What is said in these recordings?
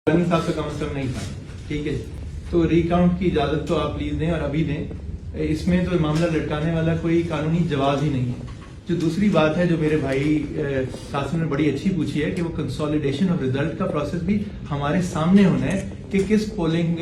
साहब से कम नहीं था, ठीक है। तो रिकाउंट की इजाजत तो आप प्लीज दें और अभी दें। इसमें तो मामला लटकाने वाला कोई कानूनी जवाब ही नहीं है। जो दूसरी बात है जो मेरे भाई सासू ने बड़ी अच्छी पूछी है कि वो कंसोलिडेशन ऑफ रिजल्ट का प्रोसेस भी हमारे सामने होना है कि किस पोलिंग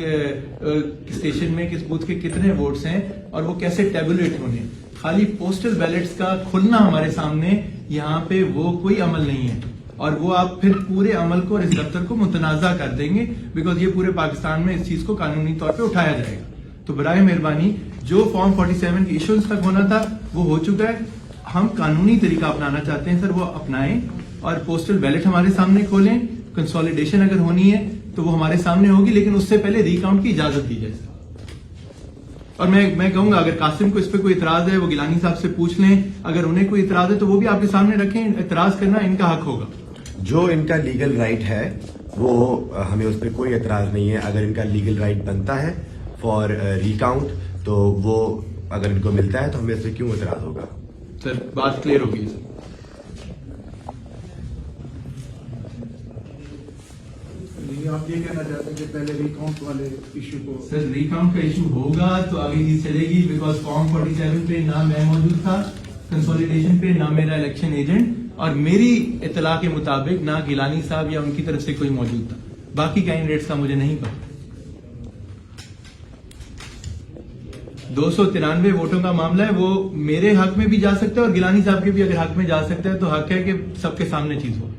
स्टेशन में किस बूथ के कितने वोट्स हैं और वो कैसे टेबुलेट होने हैं। खाली पोस्टल बैलेट्स का खुलना हमारे सामने यहाँ पे वो कोई अमल नहीं है और वो आप फिर पूरे अमल को और इस दफ्तर को मुतनाजा कर देंगे बिकॉज ये पूरे पाकिस्तान में इस चीज को कानूनी तौर पे उठाया जाएगा। तो बराए मेहरबानी जो फॉर्म 47 की इश्यूज तक होना था वो हो चुका है। हम कानूनी तरीका अपनाना चाहते हैं सर, वो अपनाएं और पोस्टल बैलेट हमारे सामने खोलें। कंसोलिडेशन अगर होनी है तो वो हमारे सामने होगी, लेकिन उससे पहले रिकाउंट की इजाजत दी जाए। और मैं कहूंगा अगर कासिम को इस पे कोई इतराज है वो गिलानी साहब से पूछ लें, अगर उन्हें कोई इतराज है तो वो भी आपके सामने रखें। इतराज करना इनका हक होगा। जो इनका लीगल राइट है वो हमें उस पर कोई एतराज नहीं है। अगर इनका लीगल राइट बनता है फॉर रिकाउंट तो वो अगर इनको मिलता है तो हमें इस पर क्यों एतराज होगा। सर बात क्लियर होगी सर। आप ये कहना चाहते हैं कि पहले रिकाउंट वाले इशू को। सर रिकाउंट का इशू होगा तो आगे चीज चलेगी बिकॉज फॉर्म 47 पे ना मैं मौजूद था, कंसोलिडेशन पे ना मेरा इलेक्शन एजेंट और मेरी इतला के मुताबिक ना गिलानी साहब या उनकी तरफ से कोई मौजूद था। बाकी कैंडिडेट्स का मुझे नहीं पता। 293 वोटों का मामला है, वो मेरे हक में भी जा सकता है और गिलानी साहब के भी अगर हक में जा सकता है तो हक है कि सबके सामने चीज हो।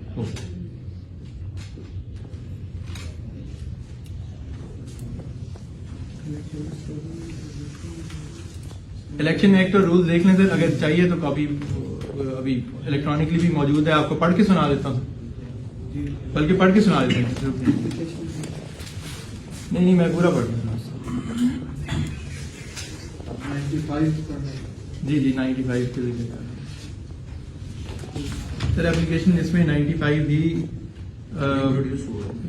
इलेक्शन एक्ट और रूल देख लें सर, अगर चाहिए तो कॉपी अभी इलेक्ट्रॉनिकली भी मौजूद है, आपको पढ़ के सुना देता हूँ, बल्कि पढ़ के सुना देता हूँ। नहीं मैं पूरा पढ़ दूँ। जी 95 के लिए सर एप्लीकेशन इसमें 95 भी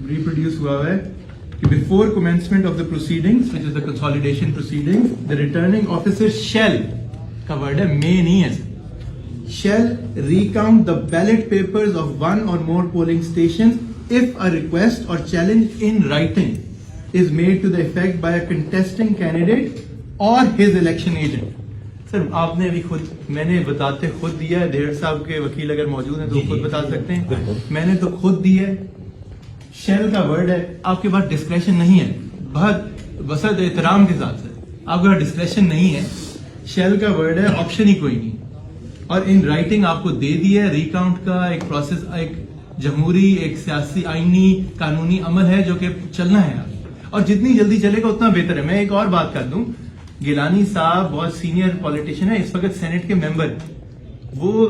रिप्रोड्यूस हुआ है कि before commencement of the proceedings which is the consolidation proceedings the returning officer shall का वर्ड है, मे नहीं है, shall recount the ballot papers of one or more polling stations if a request or challenge in writing is made to the effect by a contesting candidate or his election agent. Sir आपने अभी खुद मैंने बताते खुद दिया है, there साहब के वकील अगर मौजूद हैं तो खुद बता सकते हैं, मैंने तो खुद दी है। शेल का वर्ड है, आपके पास डिस्क्रेशन नहीं है, बहुत बसत एहतराम के साथ सर आपके पास डिस्क्रेशन नहीं है। शेल का वर्ड है, ऑप्शन ही कोई नहीं और इन राइटिंग आपको दे दिया है। रिकाउंट का एक प्रोसेस, एक जमहूरी एक सियासी आईनी कानूनी अमल है जो कि चलना है और जितनी जल्दी चलेगा उतना बेहतर है। मैं एक और बात कर दूं, गिलानी साहब बहुत सीनियर पॉलिटिशियन है, इस वक्त सेनेट के मेंबर, वो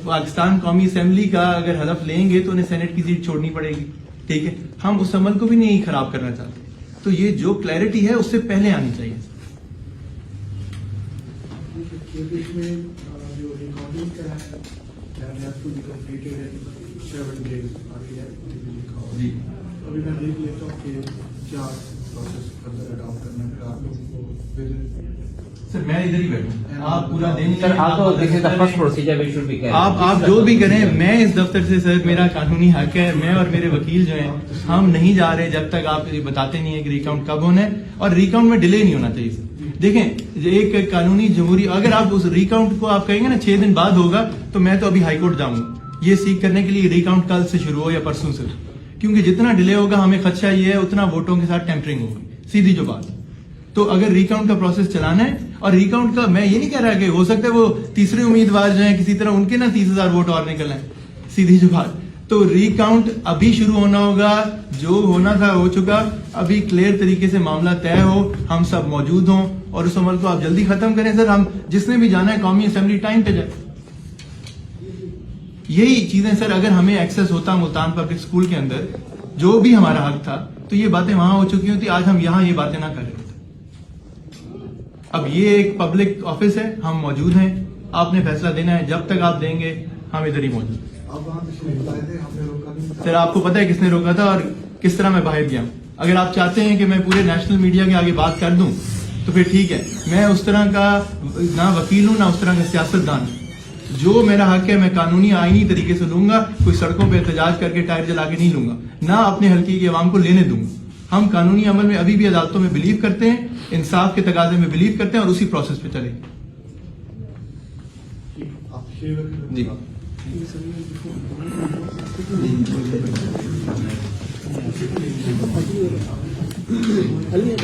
पाकिस्तान कौमी असेंबली का अगर हलफ लेंगे तो उन्हें सेनेट की सीट छोड़नी पड़ेगी, ठीक है। हम उस अमल को भी नहीं खराब करना चाहते, तो ये जो क्लैरिटी है उससे पहले आनी चाहिए। जी अभी मैं देख लेता हूँ कि क्या प्रोसेस अडॉप्ट करना है आप लोगों को। सर मैं इधर ही बैठूं, आप पूरा दिन सर आप जो भी करें, मैं इस दफ्तर से सर मेरा कानूनी हक है, मैं और मेरे वकील जो हैं हम नहीं जा रहे जब तक आप बताते नहीं है कि रिकाउंट कब होना है और रिकाउंट में डिले नहीं होना चाहिए सर। देखें एक कानूनी जमहूरी, अगर आप उस रिकाउंट को आप कहेंगे ना 6 दिन बाद होगा तो मैं तो अभी हाईकोर्ट जाऊंगा ये सीख करने के लिए रिकाउंट कल से शुरू हो या परसों से, क्योंकि जितना डिले होगा हमें खदशा ये है उतना वोटों के साथ टेम्परिंग होगी, सीधी जो बात। तो अगर रिकाउंट का प्रोसेस चलाना है और रिकाउंट का मैं ये नहीं कह रहा कि हो सकता है वो तीसरे उम्मीदवार जो है किसी तरह उनके ना 30,000 वोट और निकलना है, सीधी जो बात। तो रिकाउंट अभी शुरू होना होगा, जो होना था हो चुका, अभी क्लियर तरीके से मामला तय हो, हम सब मौजूद हों और उस अमल को आप जल्दी खत्म करें सर। हम जिसने भी जाना है कौमी असेंबली टाइम पे जाए, यही चीजें सर। अगर हमें एक्सेस होता मुल्तान पब्लिक स्कूल के अंदर जो भी हमारा हक था तो ये बातें वहां हो चुकी होती, आज हम यहाँ ये बातें ना कर रहे होते। अब ये एक पब्लिक ऑफिस है, हम मौजूद हैं, आपने फैसला देना है, जब तक आप देंगे हम इधर ही मौजूद। सर आपको पता है किसने रोका था और किस तरह मैं बाहर गया। अगर आप चाहते हैं कि मैं पूरे नेशनल मीडिया के आगे बात कर दूं तो फिर ठीक है, मैं उस तरह का ना वकील हूं ना उस तरह का सियासतदान, जो मेरा हक है मैं कानूनी आईनी तरीके से लूंगा, कोई सड़कों पे एहतजाज करके टायर जला के नहीं लूंगा, ना अपने हल्के की आवाम को लेने दूंगा। हम कानूनी अमल में अभी भी अदालतों में बिलीव करते हैं, इंसाफ के तकाजे में बिलीव करते हैं और उसी प्रोसेस पे चलेंगे। जी Ali,